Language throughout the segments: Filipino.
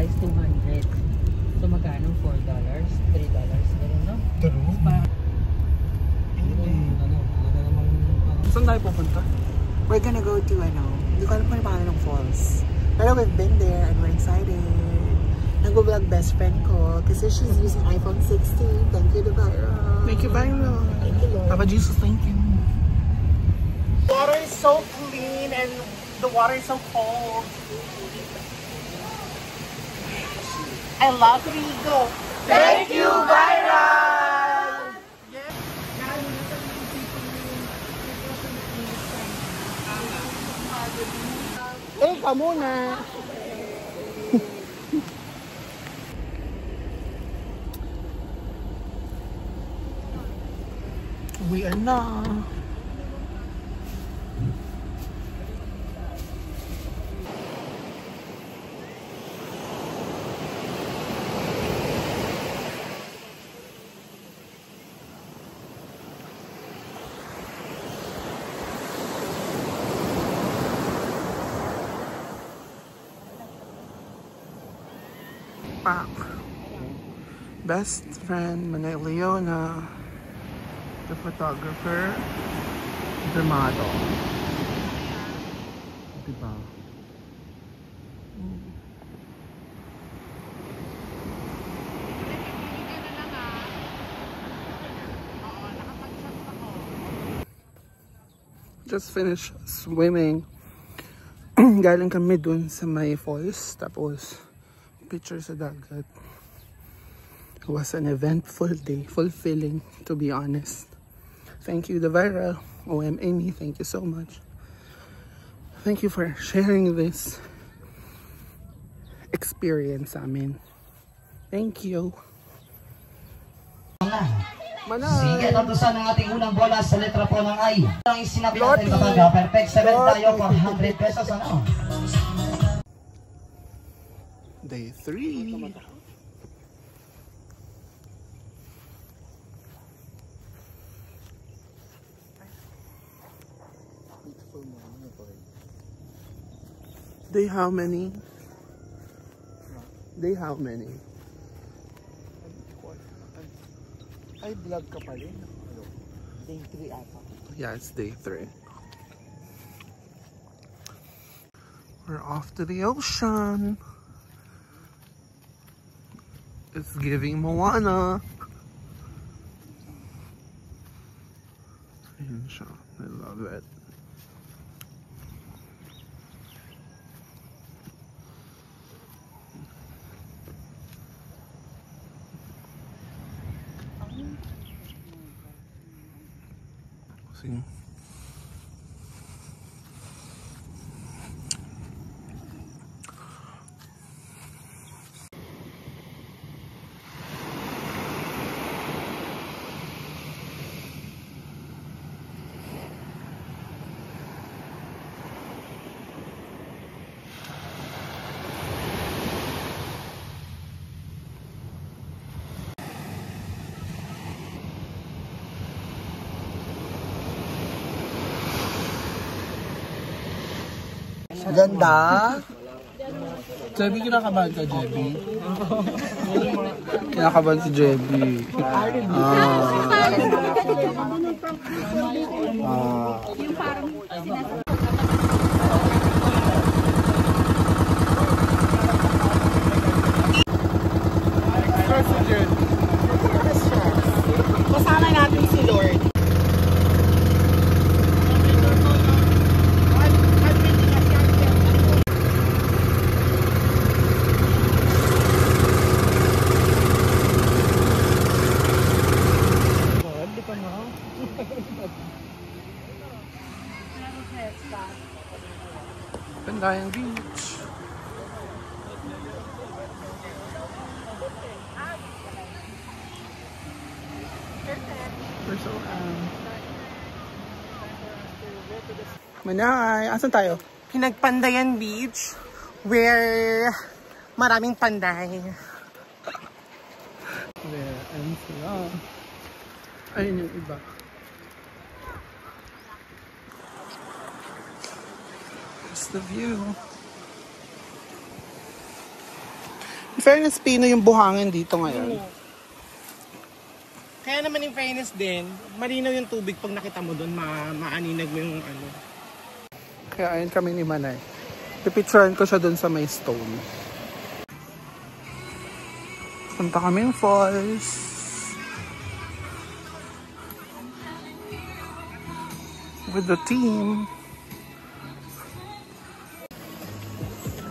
is 200. So magkano? $4? $3? Ganun, no? True. Saan tayo pupunta? We're gonna go to, hindi ko alam kung paano ng falls. Pero we've been there and we're excited. Nag-vlog best friend ko kasi she's using iPhone 16. Thank you, Devira. Thank you, Devira. Papa Jesus, thank you. The water is so clean and the water is so cold. I love Rigo. Thank you, Viral! Eh, ka muna. Uwian na. Best friend, Manay Leona, the photographer, the model. Diba? Just finished swimming. Galing kami dun sa may falls, tapos picture sa dagat. It was an eventful day, fulfilling, to be honest. Thank you, Devira, OM Amy, thank you so much. Thank you for sharing this experience, Thank you. Sige, natusan ang ating unang bola sa letra po ng I. Ang sinabi natin kapag perfect 7 tayo for 100 pesos. Day 3. Day how many? Day how many? Ay, vlog ka pa rin. Day 3 ata. Yeah, it's day 3. We're off to the ocean. It's giving Moana. Ayan siya. I love it. See? Ganda. Jebby, kinakabahan ka, Jebby? Kinakabahan si Jebby. Yung parang kasama natin si Lord. Pandayan Beach. Manay, asan tayo? Pinagpandayan Beach, where maraming panday. Where and sila. Ayun yung iba. Here's the view. In fairness, pino yung buhangin dito ngayon. Kaya naman in fairness din, malinaw yung tubig pag nakita mo doon, maaninag mo yung ano. Kaya ayun kami ni Manay. Pipicturean ko siya doon sa may stone. Punta kami yung falls. With the team.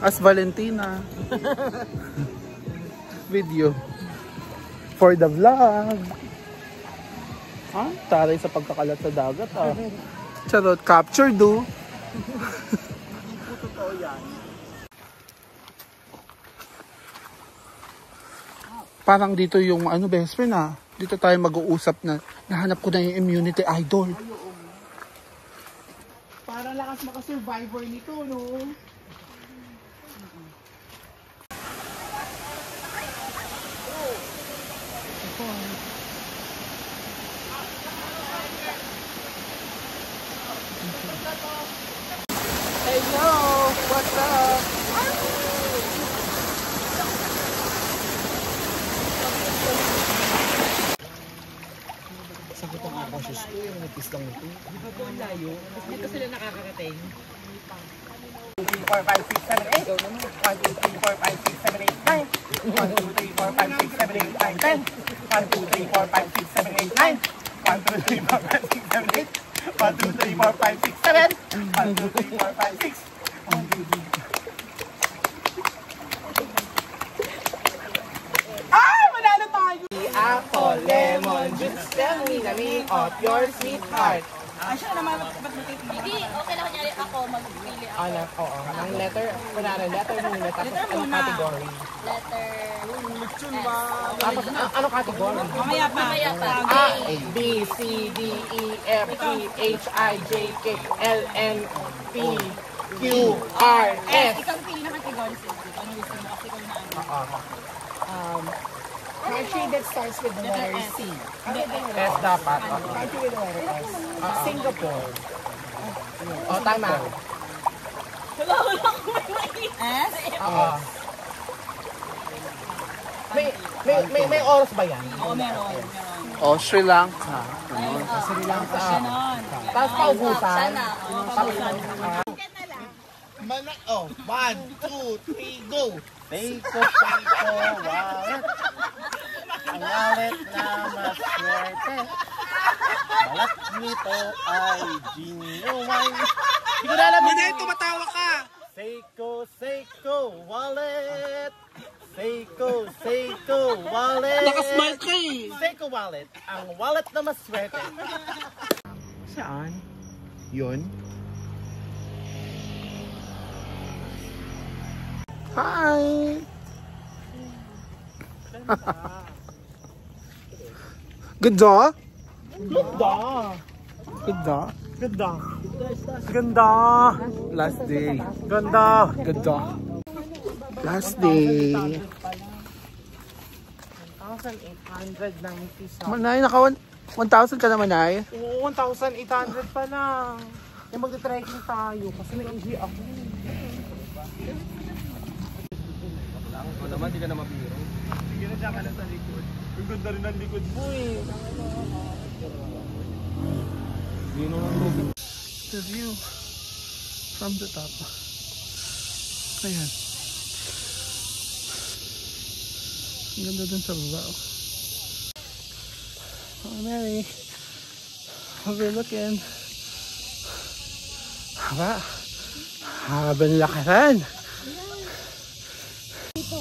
As Valentina. Video. For the vlog. Ah, taray sa pagkakalat sa dagat ah. Charot, capture do. Totoo yan. Parang dito yung ano, best friend ah. Dito tayo mag-uusap na nahanap ko na yung immunity idol. Parang lakas maka-survivor nito, no? Hello! What's up? Sakit ang ako sus ko, yung nagkis lang ito. Di ba po ang layo? Mas dito sila nakakarating. 1, 2, 3, 4, 5, 6, 7, 8. 1, 2, 3, 4, 5, 6, 7, 8, 9. 1, 2, 3, 4, 5, 6, 7, 8, 9, 10. 1, 2, 3, 4, 5, 6, 7, 8, 9. 1, 2, 3, 4, 5, 6, 7, 8. 1, 2, 3, 4, 5, 6, 7. 1, 2, 3, 4, 5, 6. Ah! Manalo tayo! Apple, lemon, juice, tell me the name of your sweetheart. Hindi, okay lang kunyari ako magpili ako. Ano? Oo. Ang letter, kunwari, letter muna, tapos anong category? Letter Tapos, anong category? mamaya pa. A, B, C, D, E, F, G, H, I, J, K, L, M, P, Q, R, S. Ikaw pili na category. Ano gusto mo? Kasi kung naano. Country that starts with the letter C. S dapat. Country with the letter S. Singapore. Oh, tama. Wala ko S? Oo. May oras ba yan? Oo, meron. Oh, Sri Lanka. Sri Lanka. Ganon. Tapos paubusan. Sana. Oo, paubusan. Oh, 1, 2, 3, go! Seiko, wallet. Ang wallet na maswerte. Balat nito ay genuine. Hindi ko na alam. Hindi, tumatawa ka! Seiko, wallet. Seiko, wallet. Nakasmile ka eh. Seiko wallet. Ang wallet na maswerte. Saan? Yun? Hi! Ganda? Ganda! Ganda? Ganda! Ganda! Last day. Ganda! Ganda. Last day. 1,890 sa... Manay, naka 1,000 ka na, Manay? Oo, 1,800 pa lang. Yung magte-trekking tayo kasi may easy ako. O naman, di ka na mabiro. Sige na dyan ka na sa likod. Ang ganda rin ang likod mo eh. The view from the top. Ayan. Ang ganda dun sa baba. Oh, Mary. Overlooking. Habang lakaran.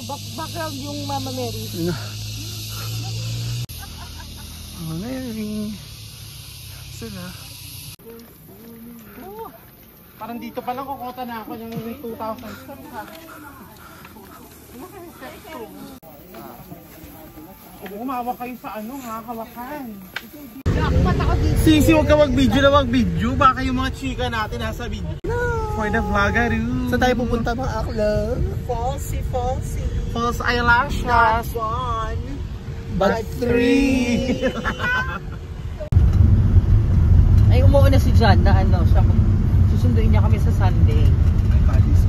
Background yung Mama Mary. Oh, Mary. Sila. Parang dito pa lang kukota na ako yung 2,000 steps ha. Umawa kayo sa ano ha, kawakan. Sisi, huwag ka mag-video na mag-video. Baka yung mga chika natin nasa video. For the vloggeroo. Saan tayo pupunta mga akla? Falsy. False eyelashes. Not 1, But 3. Ay, umuwi na si John na ano, siya, susunduin niya kami sa Sunday.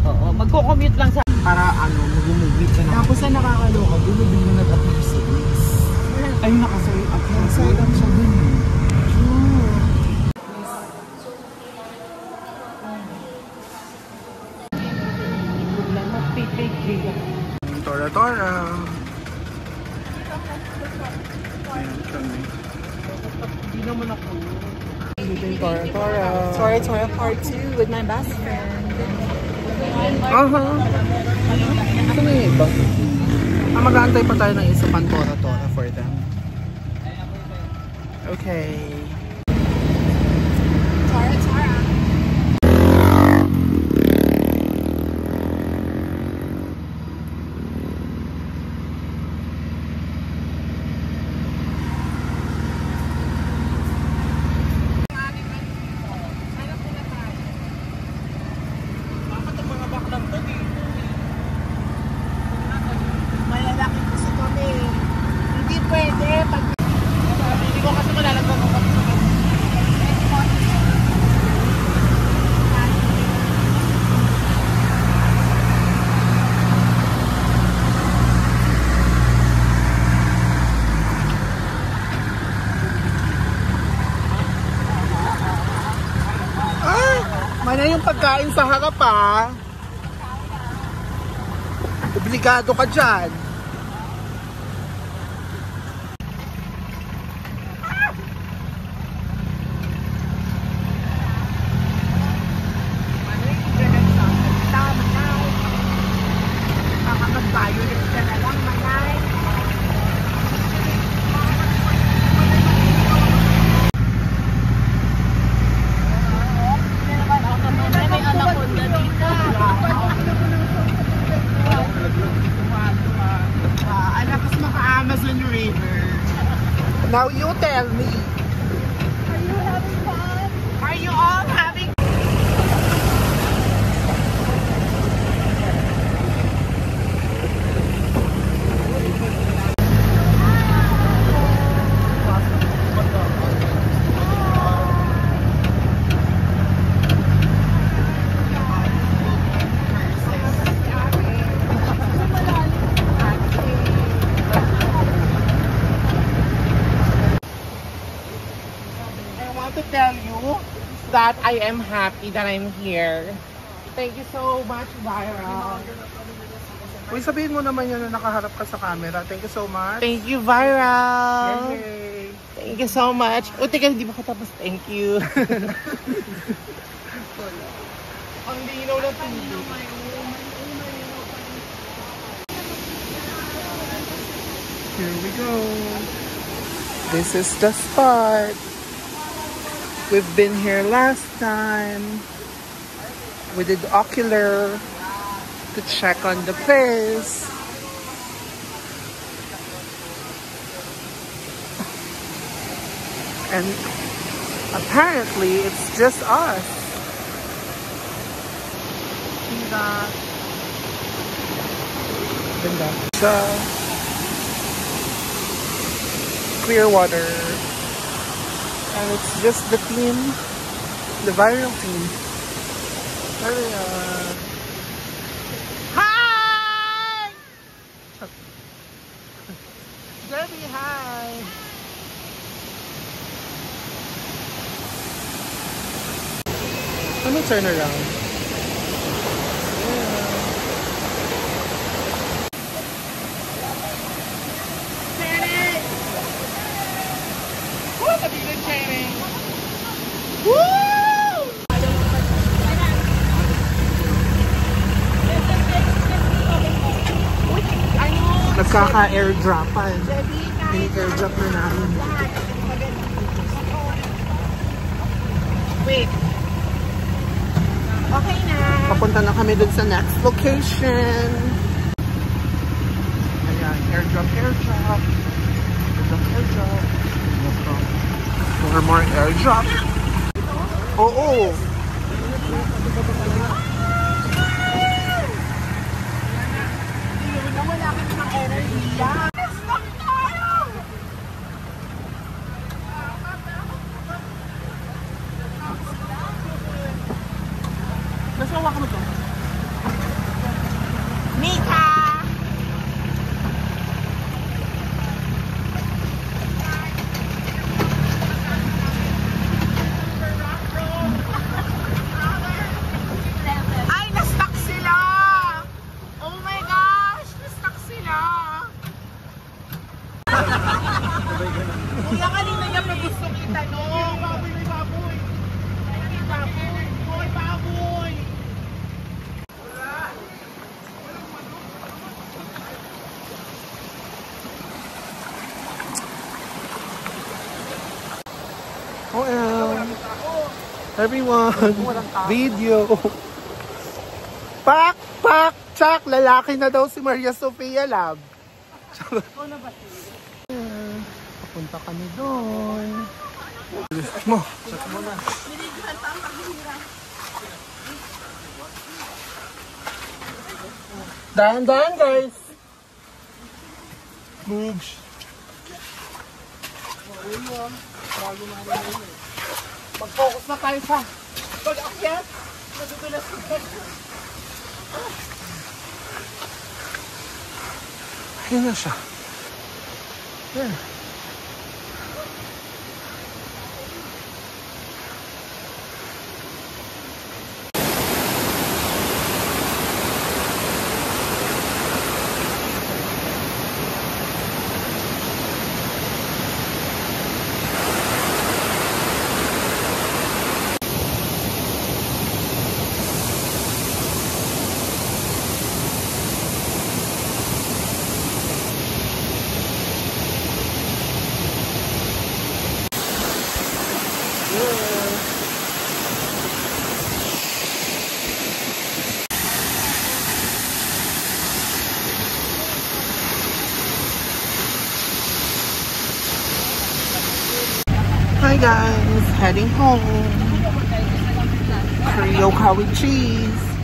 Oo, magko-commute lang sa para ano, mag-movie ka na. Tapos na nakakaloka, bumibili mo nag-appreciates. Ay, nakasay up na. Nakasay up siya dun. Tora-tora. Ayan kami. Hindi naman ako. Tora-tora. Tora part 2 with my best friend. Aha. Ito na yung iba. Mag-aantay pa tayo ng isa pang tora-tora for them. Okay. Tora. Malalaki gusto kami. Hindi pwede. Hindi ko kasi malalagyan ko kami sa kanya. Mana yung pagkain sa harap ha? Obligado ka dyan. Amazon River. Now you tell me. Are you all having to tell you that I am happy that I'm here. Thank you so much, Viral. Uy, sabihin mo naman yun na nakaharap ka sa camera. Thank you so much. Thank you, Viral. Yay! Thank you so much. O, teka, hindi ba katapos? Thank you. Ang linaw na TV. Here we go. This is the spot. We've been here last time. We did ocular to check on the place. And apparently it's just us. Ganda. Ganda. Clear water. And it's just the team, the Viral team. There we are. Hi! Debbie, hi! Let me turn around. Nagkaka-airdropan. Ini-airdrop na namin. Wait. Okay na. Papunta na kami dun sa next location. Ayan, airdrop. Airdrop. More airdrop. Oo. Wala ka ng energy. Nasawa ka mo to? Everyone, video. Pak! Pak! Chak! Lalaki na daw si Maria Sofia, love. Papunta kami doon. Mo. Dahan-dahan, guys. Moves. Mag-focus na tayo sa pag-akyat. Nadudulas ko. Ayan na siya. Ayan. Hi guys, heading home. Carioca with cheese.